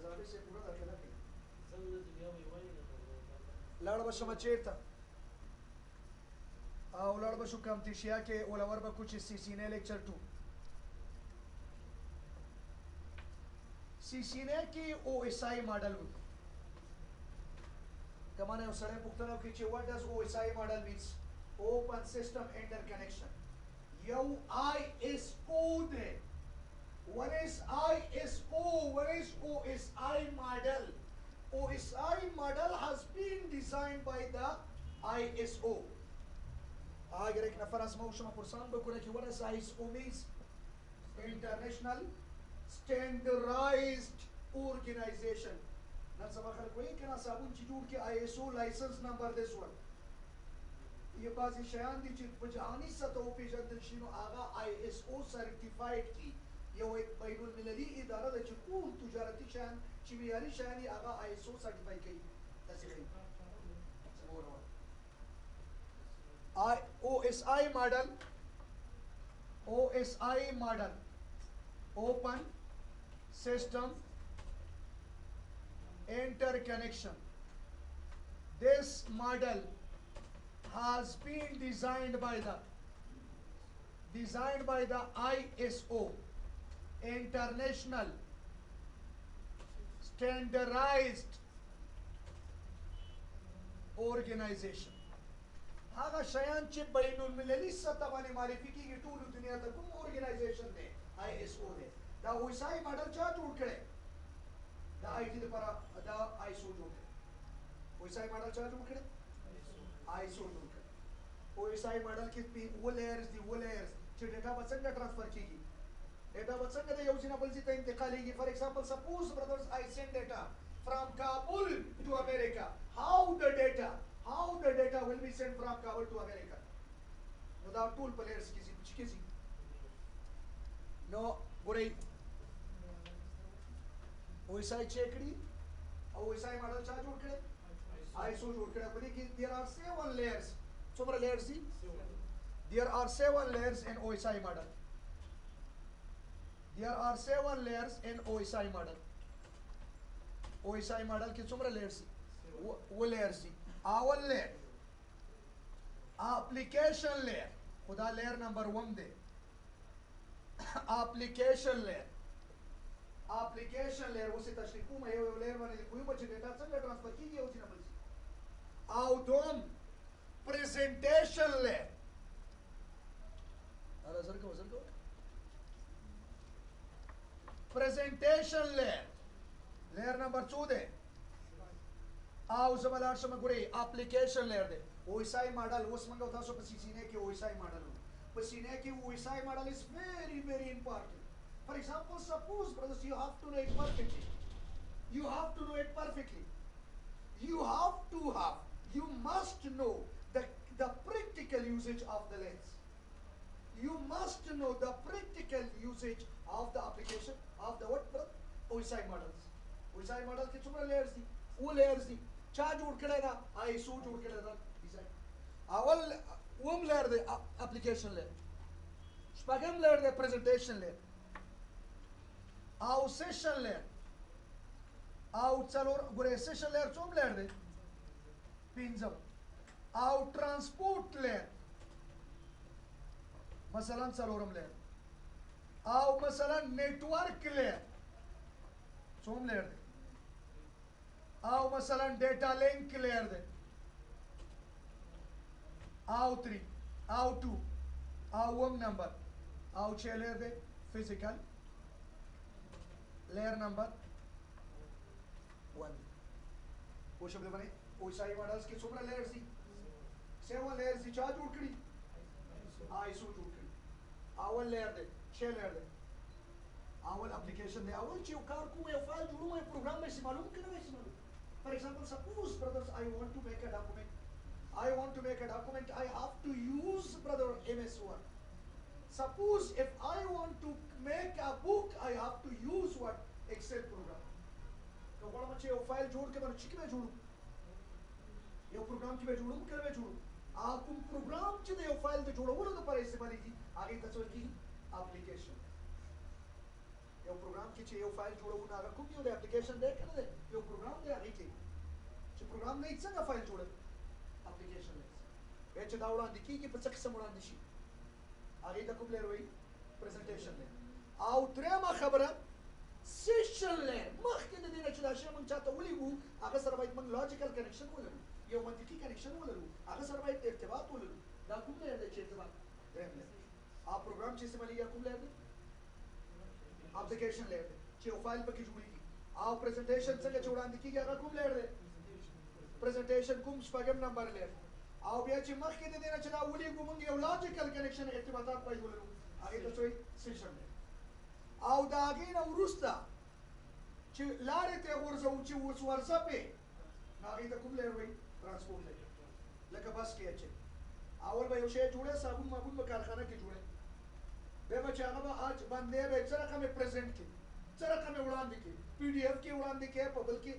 زابې سے پوره دا کنه لاړ بشم چیرته او لاړ بشو کمپټیشیا کې ولور به کوچ سی سی نه لیکچر 2 سی سی نه کې او اس آی ماډل و کمانه یو سره پوښتنه کوي چې what does OSI model means open system interconnection یو ISO ده what is ISO what is OSI model OSI model has been designed by the ISO اگر ایک نفر اسمه شما پرسان بکنه که what does ISO means international standardized organization نن سبا خلک وایي که نه صابون چې جوړ کې ISO لایسنس نمبر دی سول یه بعضې شیان دي چې په جهاني سطح وپېژندل شي نو هغه ISO سرټیفاید کي یو بین المللي اداره ده چې ټول تجارتي شیان چې معیاري شیان یې هغه ISO سرټیفای کوي داسې ښیي OSI model open system interconnection. This model has been designed by the ISO International Standardized Organization. هغه شیان چې بین المللي سطح باندې معرفي کیږي ټول دنیا ته کوم اورګنایزیشن دی ISO دی دا OSI ماډل چا جوړ کړی دا IT لپاره دا ISO جوړ کړی OSI ماډل چا جوړ کړی ISO جوړ کړی OSI ماډل کې و لیئرز دي و لیئرز چې ډیټا به څنګه ټرانسفر کیږي ډیټا به څنګه د یو ځای نه بل ځای ته انتقالیږي فار ایگزامپل سپوز brothers I send data from Kabul to America how the data will be sent from Kabul to America نو دا ټول په لیئرز کې چې کیږي نو ګورئ OSI چیک کړي او OSI ماډل چا جوړ کړي ISO جوړ کړي په دې کې there are 7 layers څومره layers دي there are 7 layers in OSI model OSI model کې څومره layers دي و layers دي اول layer application layer خدا layer number 1 دی application layer اوسې تشریح کوم یو لیر باندې کوم چې ډیټا څنګه ټرانسفر کیږي او څنګه بل او دوم presentation layer presentation layer number 2 دی او زبلار شمه ګوري application layer دی OSI model اوس موږ تاسو په سینې کې OSI model په سینې کې OSI model is very very important. For example, suppose, brothers, you have to know it perfectly. You must know the practical usage of the lens. You must know the practical usage of the application of the what, brother? OSI models. OSI model के चुम्बा layers दी, वो layers दी, क्या जोड़ कर लेना, ISO जोड़ कर लेना, design. अवल वो layer दे application layer, स्पैगम layer दे presentation layer. او سیشن لیر او څلور ګورې سیشن لیر څوم لیر دی پنځم او ترانسپورت لیر مثلا څلورم لیر او مثلا نیټورک لیر څوم لیر دی او مثلا ډیټا لینک لیر دی او 3 او 2 او 1 نمبر او 6 لیر دی فزیکل layer number 1 वो शब्द बने OSI models के څومره layers دي 7 layers دي چا جوړ کړی ISO جوړ کړی اول layer دی 6 layer دی اول application دی اول چې یو کار کوم یو فایل جوړوم یو پروګرام مې معلوم کړم for example suppose brothers I want to make a document I have to use brother MS Word. Suppose if I want to make a book, I have to use what? Excel program. तो बड़ा मच्छे यो फाइल जोड़ के बारे चिकी में जोड़ूं, यो प्रोग्राम की में जोड़ूं, क्या में जोड़ूं? आपको प्रोग्राम चिदे यो फाइल तो जोड़ा वो लोग तो पर ऐसे बनेगी आगे तस्वीर की application. یو پروګرام کې چې یو فایل جوړو نه هغه کوم یو د اپلیکیشن دی کنه دی یو پروګرام دی هغه کې چې پروګرام نه څنګه فایل جوړه اپلیکیشن دی به چې دا وړاندې کیږي په څه قسم وړاندې شي هغه ته کوم لیر وایي پریزنټیشن لیر او درېمه خبره سیشن لیر مخکې د دې نه چې دا شی موږ چاته ولیږو هغه سره باید موږ لاجیکل کنیکشن ولرو یو منطقي کنیکشن ولرو هغه سره باید ارتباط ولرو دا کوم لیر دی چې ارتباط درېم لیر پروګرام چې استعمالېږي کوم لیر دی اپلیکیشن لیر دی چې یو فایل پکې جوړېږي او پریزنټیشن څنګه چې وړاندې کیږي هغه کوم لیر دی پریزنټیشن کوم شپږم نمبر لیر او بیا چې مخکې د دې نه چې دا ولیږو موږ یو لاجیکل کنیکشن ارتباطات باید ولرو هغې ته څه وایي سیشن لیر او د هغې نه وروسته چې لارې ته یې غورځوو چې اوس ورځه پې نو هغې ته کوم لیر وایي ترانسپورټ لیر لکه بس کې اچوي اول به یو شی جوړه صابون مابون به کارخانه کې جوړه بیا به چې هغه به اچ باندې به څه رقم یې پرزنټ کړي څه رقم یې وړاندې کړي پی ډي اف کې وړاندې کړي په بل کې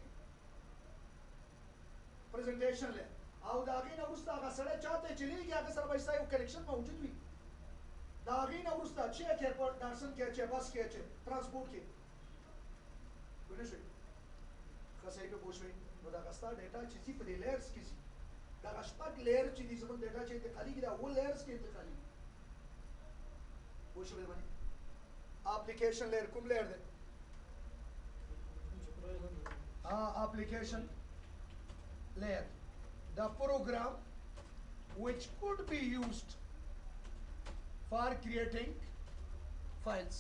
پریزنټیشن لیر او د هغې نه وروسته هغه سړی چاته چلېږي هغه سره به ستا یو کنیکشن موجود وي د هغې نه وروسته چې ایرپورټ ډارسن کې اچوي بس کې اچوي ترانسپورټ کې پوه نه شوې ښه صحیح پې پوه شوې نو دغه ستا ډیټا چې ځي په دې لیرز کې ځي دغه شپږ لیر چې دي زموږ ډیټا چې انتقالېږي دا اووه لیرز کې انتقالېږي پوه شوې باندې اپلیکیشن لیر کوم لیر دی application layer the program which could be used for creating files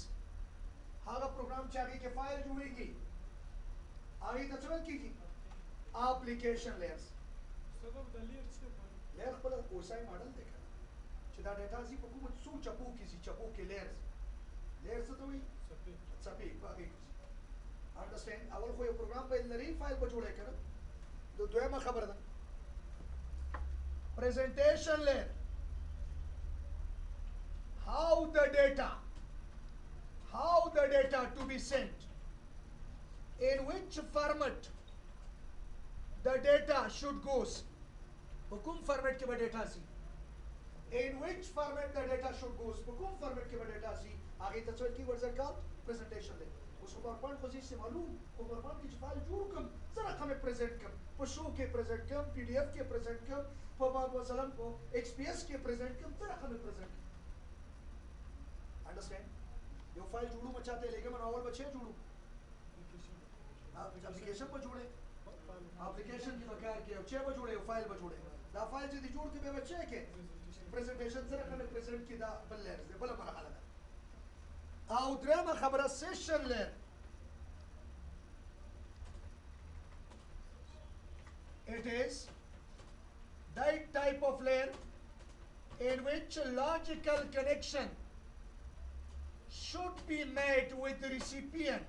هغه پروګرام چې هغې کې فایل جوړېږي هغې ته څه ویل کېږي اپلیکیشن لیرز لیر خپل اوسای ماډل دی که چې دا ډیټا ځي په کومو څو چپو کې ځي چپو کې لیرز لیر څه ته وایي څپې په هغې کې ځي انډرسټینډ اول خو یو پروګرام باید لري فایل به جوړی که نه د دویمه خبره ده presentation layer how the data to be sent in which format the data should goes په کوم فارمیټ کې به ډیټا سي in which format the data should goes په کوم فارمیټ کې به ډیټا سي هغې ته څه ویل کېږي ورځ کال presentation layer اوس په پاورپوینټ خو زه استعمالوم په پاورپوینټ کې چې فایل جوړ کړم څه رقم یې پرزنټ کړم په شو کې پرزنټ کړم پی ډي اف کې پرزنټ کړم په مثلا په ایچ پی ایس کې پرزنټ کړم څه رقم یې پرزنټ کړم انډرسټینډ یو فایل جوړو ما چاته لګم نو اول بچې جوړو اپلیکیشن به جوړې اپلیکیشن کې به کار کوي او چې به جوړې یو فایل به جوړې دا فایل چې دې جوړ کې به بچې کې پریزنټیشن سره کوم پرزنټ کې دا بل لیر دی بل مرحله ده او درېمه خبره سیشن لیر it is that type of layer in which a logical connection should be made with the recipient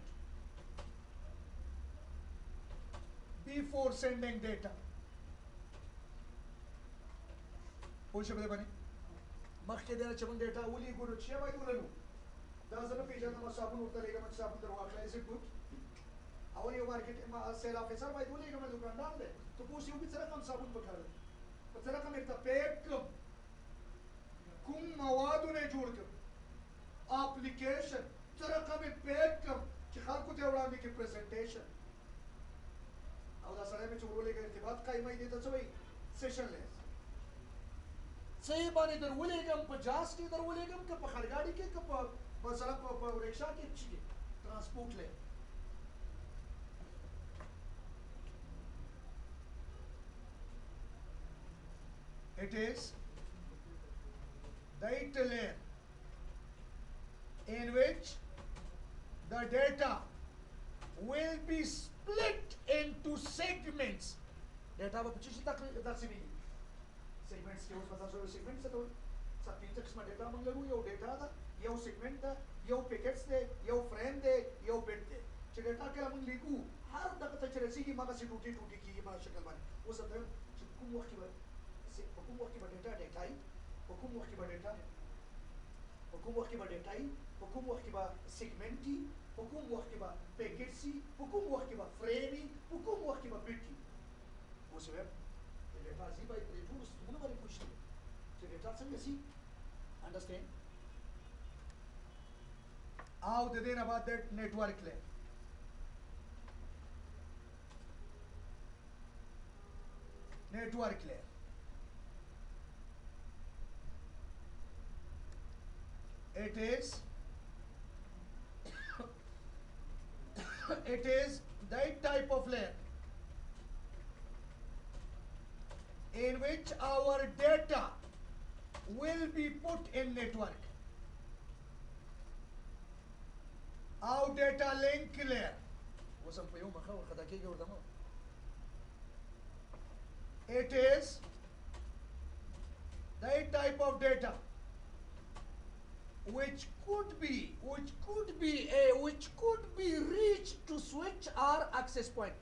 before sending data. پوه شو بده باندې مخکې دی چې موږ ډیټا ولیږو نو چې باید ولرو دا زه نه پېژنم صابون ورته لېږم چې صابون در واخله is it good اول یو مارکیټ سیل افیسر باید ولیږم دوکاندار دی تو پوښ یو څه رقم صابون پکار دی په څه رقم ورته پیک کړم کوم موادونه یې جوړ کړم اپلیکیشن څه رقم یې پیک کړم چې خلکو ته وړاندې کړي پریزنټیشن او دا سړی مې چې ورولېږه ارتباط قایموي دې ته څه وایي سیشن لیز څه یې باندې در ولېږم په جاز کې در ولېږم که په خرګاډي کې که په مثلا په رکشا کې چې کې ترانسپورټ لیز it is data layer in which the data will be split into segments data په چی تقسیمېږي segments کې اوس مثلا څو segments څه ډول څه پنځه قسمه ډیټا موږ لرو یو ډیټا ده یو سیګمنټ ده یو پیکټس دی یو فریم دی یو بیت دی چې ډیټا کله موږ لیکو هر دغه ته چې رسېږي مغسې ټوټې ټوټې کېږي په شکل باندې اوس ته چې کوم وخت کې په کوم وخت کې به ډیټا وي په کوم وخت کې به ډیټا په کوم وخت کې به ډیټا وي په کوم وخت کې به سیګمنټ وي په کوم وخت کې به پیکټس وي په کوم وخت کې به فریم وي په کوم وخت کې به بیت وي اوس ویم ډیټا ځي باید پرې ټول ستونونه باندې پوه شي چې ډیټا څنګه ځي انډرسټینډ او د دې نه بعد د نیټورک لیر network layer. It is it is that type of layer in which our data will be put in network. Our data link layer. وسم په یو مخه ورخدا کېږي ورته it is that type of data which could be reached to switch or access point.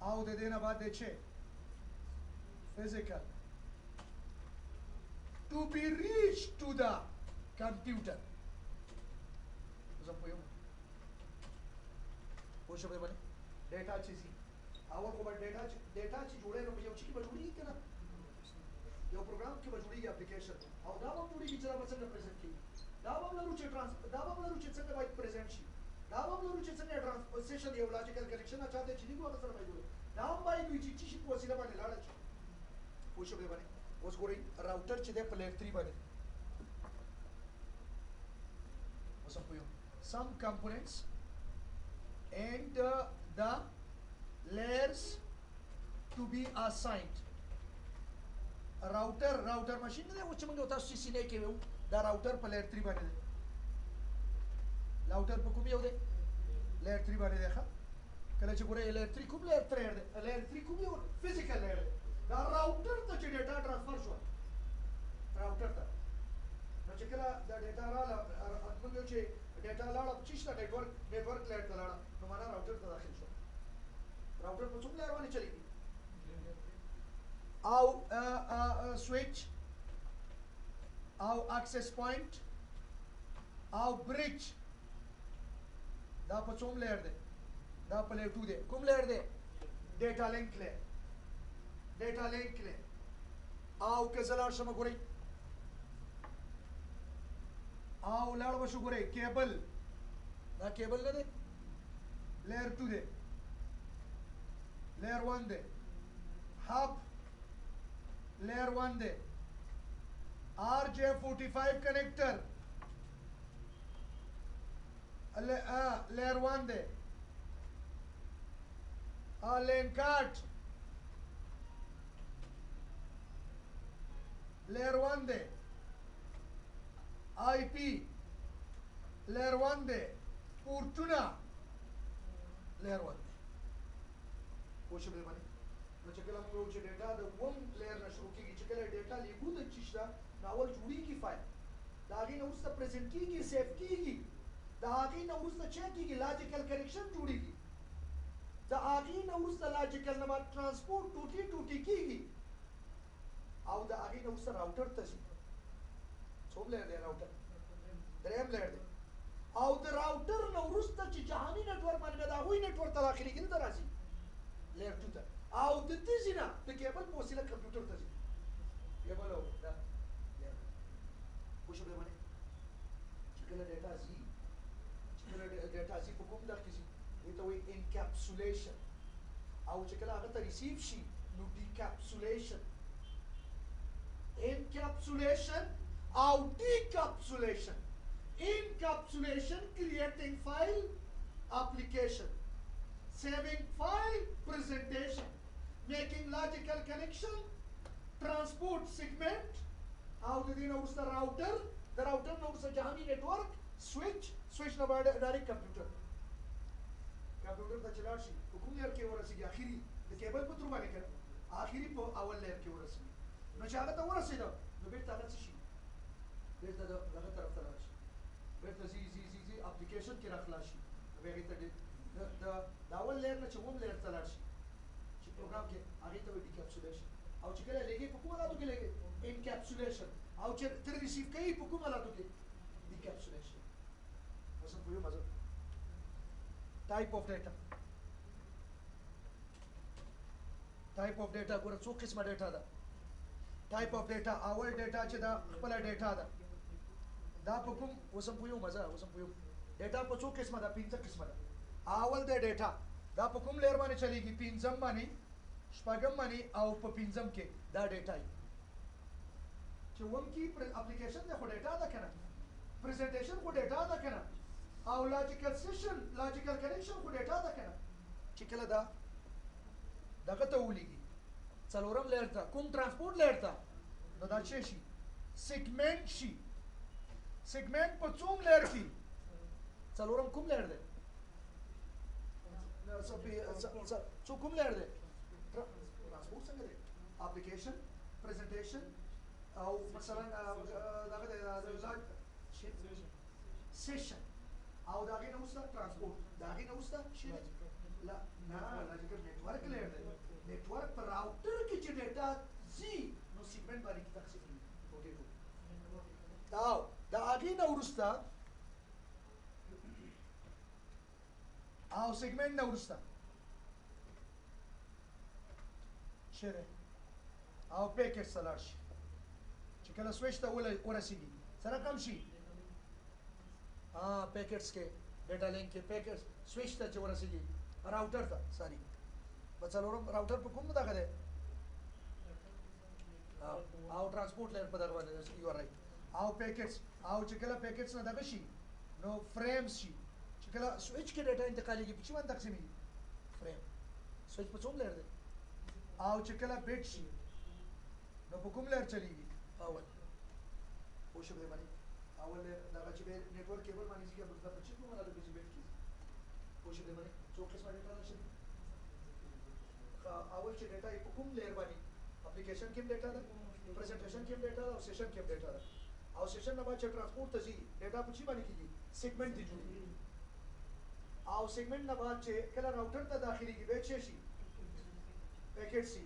او د دې نه بعد د چې physical to be reached to the computer. زم په یو وشو به باندې ډیټا چې سي اول خو به ډیټا چې جوړې نو په یو چې به جوړیږي کنه یو پروګرام کې به جوړیږي اپلیکیشن او دا به جوړیږي چې دا به څنګه پریزنټ کیږي دا به لرو چې څنګه باید پریزنټ شي دا به لرو چې څنګه ټرانسپوزیشن یو لاجیکل کنیکشن چاته چې دیګو هغه سره به جوړي دا هم باید وي چې شي په وسیله باندې لاړ شي وشو به باندې اوس ګورئ راوټر چې د په لیئر 3 باندې اوس په یو some components and the layers to be assigned. Router machine ne wo chimnge uta CC ne ke wo da router pa layer 3 bane de router pa kum yo de layer 3 bane de kha kala che gore layer 3 kum layer 3 de layer 3 kum yo physical layer de da router ta che data transfer sho router ta no che kala da data ra atmung yo che data la چیشته network layer ته لاړه نو معنا راوټر ته داخل شو راوټر په څوم لار باندې چلیږي او switch او access point او bridge دا په څوم لار دی دا په layer 2 دی کوم لار دی data link layer او که زلار شمه ګورئ او لاړ وشو ګورئ کیبل دا کیبل نه دی layer 2 دی layer 1 دی hub layer 1 دی RJ45 connector layer 1 دی LAN card layer 1 دی IP layer 1 دی پورټونه layer 1 دی پوه شو به باندې نو چې کله موږ چې ډیټا د وم لیر نه شروع کیږي چې کله ډیټا لیکو د چیشته نو اول جوړیږي فایل دا هغې نه وروسته پریزنټ کیږي سیف کیږي د هغې نه وروسته چک کیږي لاجیکل کنیکشن جوړیږي د هغې نه وروسته لاجیکل نه بعد ټرانسپورټ ټوټې کیږي او د هغې نه وروسته راوټر ته ځي څوم لیر دی راوټر دریم لیر دی او د راوټر نه وروسته چې جهاني نیټورک باندې د هغوی نیټورک ته داخلېږي دلته راځي لیر 2 ته او د دې ځینه د کیبل په وسیله کمپیوټر ته ځي کیبل او دا پوه شو به باندې چې کله ډیټا ځي په کوم ډول کې ځي دې ته وایي انکپسولیشن او چې کله هغه ته ریسیو شي نو ډیکپسولیشن encapsulation or decapsulation. Encapsulation creating file application, saving file presentation, making logical connection, transport segment, out the router, the router knows the Jahani network, switch number direct computer. Computer the chalashi, hukum layer ke warasi akhiri, the cable putru bane kar, akhiri po awal layer ke warasi. No chaga ta warasi da, no bet ta shi. Bet ta laga taraf ta lashi. Bet ta zi application ke rakhlashi. Be ta the awal layer na chum layer ta lashi. Chi program ke agi ta decapsulation. Au chi kala lege ko kuma la to ke lege encapsulation. Au chi ter receive kai ko kuma la to ke decapsulation. Wasan puyo mazo. Type of data. Type of data gora 100 qisma data da. ټایپ اف ډیټا اول ډیټا چې دا خپل ډیټا ده دا په کوم وسم پویو مزه وسم پویو ډیټا په څو قسمه ده 15 قسمه ده اول د ډیټا دا په کوم لیر باندې چلیږي 15 باندې شپږم باندې او په 15 کې دا ډیټا چې وم کې اپلیکیشن د خو ډیټا ده کنه پریزنټیشن خو ډیټا ده کنه او لاجیکل سیشن لاجیکل کنیکشن خو ډیټا ده کنه چې کله دا دغه ته ولېږي څلورم لیر ته کوم ترانسپورت لیر ته نو دا څه شي سیګمنټ شي سیګمنټ په څوم لیر کې څلورم کوم لیر دی څو کوم لیر دی ترانسپورت څنګه دی اپلیکیشن پریزنټیشن او مثلا دغه سیشن او داغه نه وسته ترانسپورت داغه نه وسته شي لا نه لاجیکل نیټورک لیر دی نیټورک پر راوټر کې چې ډیټا زی نو سیګمنټ باندې کې تقسیم کیږي دا هغه نه ورسته او سیګمنټ نه ورسته شره او پیکټ سلار شي چې کله سویچ ته ورسیږي سره کم شي پیکټس کې ډیټا لینک کې پیکټ سویچ ته چې ورسیږي راوټر ته ساري په څلورم راوټر په کوم دغه دی او ترانسپورت لیر په دغه باندې یو رائټ او پیکټس او چې کله پیکټس نه دغه شي نو فريمز شي چې کله سویچ کې ډیټا انتقالېږي په څه باندې تقسیمېږي فریم سویچ په څوم لیر دی او چې کله بیت شي نو په کوم لیر چلیږي اول خو شبه باندې اول دغه چې نیټورک کیبل باندې چې په څه کومه راځي چې بیت کی خو شبه باندې څو قسمه ډیټا نشي اول چې ډیټا په کوم لیر باندې اپلیکیشن کې ډیټا ده پریزنټیشن کې ډیټا ده او سیشن کې ډیټا ده او سیشن نه بعد چې ترانسپورت ته ځي ډیټا په چی باندې کیږي سیګمنټ دی جوړي او سیګمنټ نه بعد چې کله راوټر ته داخليږي به چی شي پیکټ شي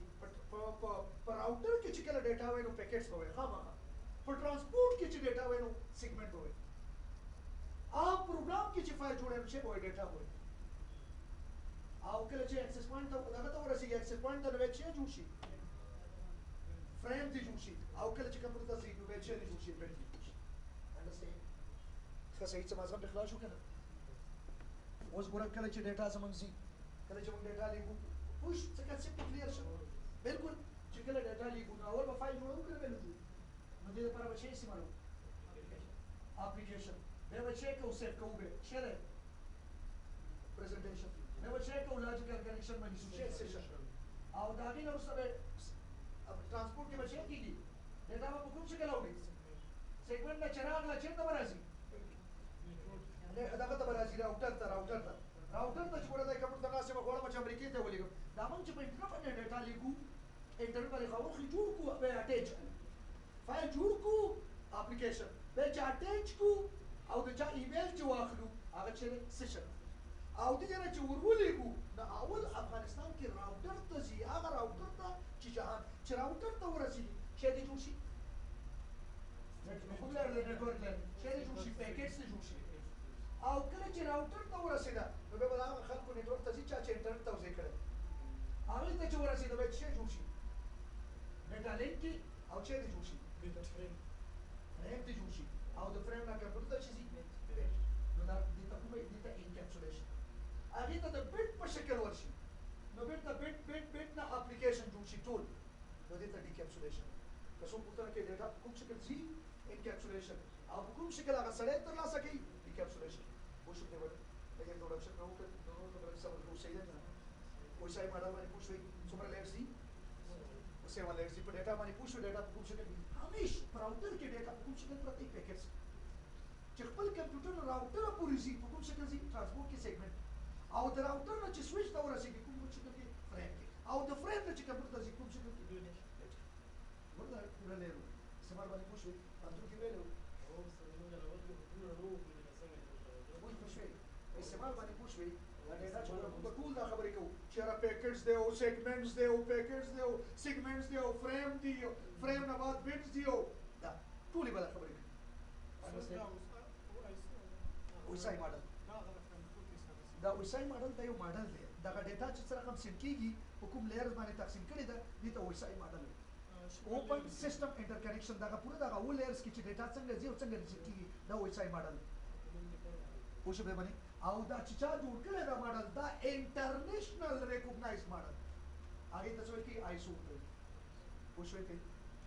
پر راوټر کې چې کله ډیټا وای نو پیکټس به وي خامخا پر ترانسپورت کې چې ډیټا وای نو سیګمنټ به وي او پروګرام کې چې فایل جوړه شي به ډیټا وي او کله چې اکسس پوینټ ته دغه ته ورسیږي اکسس پوینټ ته نو چې جوړ شي فریم ته جوړ شي او کله چې کمپیوټر ته ځي نو به چې جوړ شي بیت جوړ شي انډرسټاند خو صحیح څه مازغه بخلا شو کنه اوس ګور کله چې ډیټا زمونږ زی کله چې موږ ډیټا لیکو پوش څنګه چې کلیئر شو بالکل چې کله ډیټا لیکو نو اول به فایل جوړو کړو نو دې لپاره به شي استعمالو اپلیکیشن به به چیک او سیو کوو به شره presentation never check or logical connection when you check session او دا غي نو سره ترانسپورت کې بچی کیږي ډیټا په کوم څه کې لاوي سیګمنټ نه چراغ لا چیرته ورازي دا ته ورازي راوټر ته چې ورته کمپیوټر ته سم غوړم چې امریکای ته ولګم دا مونږ چې په انټرنیټ باندې ډیټا لیکو انټرنیټ باندې خو جوړ کو به اٹیچ فایل جوړ کو اپلیکیشن به چې اٹیچ کو او د چا ایمیل چې واخلو هغه چې سیشن او دې نه چې ورولېګو د اول افغانستان کې راوټر ته زی هغه راوټر ته چې جهان چې راوټر ته ورسېږي چې دې جوړ شي کوم لري نیټورک لري چې دې جوړ شي پیکټس دې جوړ شي او کله چې راوټر ته ورسېدا نو به هغه خلکو نیټورک ته چې انټرنیټ ته وځي کړي هغه ته چې ورسېدا به چې جوړ شي ډیټا لینک او چې دې جوړ شي فریم دې جوړ شي او د فریم نه کمپیوټر ته چې زی نو دا دې ته کومه دې ته انکپسولیشن هغه ته د بیت په شکل ورشي نو بیت نه اپلیکیشن جوړ شي ټول نو دې ته ډیکپسولیشن که څو پوښتنه کې ډیټا په کوم شکل زی انکپسولیشن او په کوم شکل هغه سره تر لاسه کوي ډیکپسولیشن وو شو دی ورته دغه انټروډکشن نو ته نو ته به سم نو سي ده وای سای ماډل باندې پوښوي څومره لیر سي وسه ولې لیر سي په ډیټا باندې پوښوي ډیټا په کوم شکل همیش راوټر کې ډیټا په کوم شکل پرته پیکټس چې خپل کمپیوټر راوټر پورې زی په کوم شکل زی ترانسپورت کې سیګمنټ او د راوټر نه چې سویچ ته ورسېږي کوم شکل کې فریم کې او د فریم نه چې کمپیوټر ته ځي کوم شکل کې دوی نه ورته پورا لرو سمار باندې پوښوي انتو کې ویلو او څنګه نه راوځي پورا رو په څنګه پوښوي استعمال باندې پوښوي دا ډیټا چې موږ ټول دا خبرې کوو چې را پیکټس دی او سیګمنټس دی او پیکټس دی او سیګمنټس دی او فریم دی فریم نه بعد بیټس دی او دا ټولې بل خبرې کوي وسای ماډل دا وسای ماډل دا یو ماډل دی دا ډیټا چې سره کوم سیم کیږي په کوم لیئرز باندې تقسیم کړي دا دې ته وسای ماډل open system interconnection दागा पूरा दागा वो लेयर्स की डेटा संगे जीव संगे की दा OSI model push बे बने आउ दा चिचा जोड़ के दा मॉडल दा इंटरनेशनल रिकॉग्नाइज्ड मॉडल आगे तस्वीर की आईसो पे पुश पे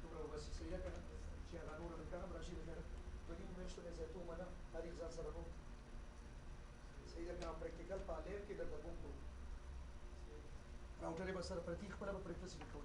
तो बस सही है करना क्या रानू रखना ब्रशी लेकर तो नहीं मैं इसको ऐसे तो मना हर एग्जाम सर को सही है काम प्रैक्टिकल पाले के दर दबों को राउटर बस सर प्रतीक पर प्रैक्टिस लिखो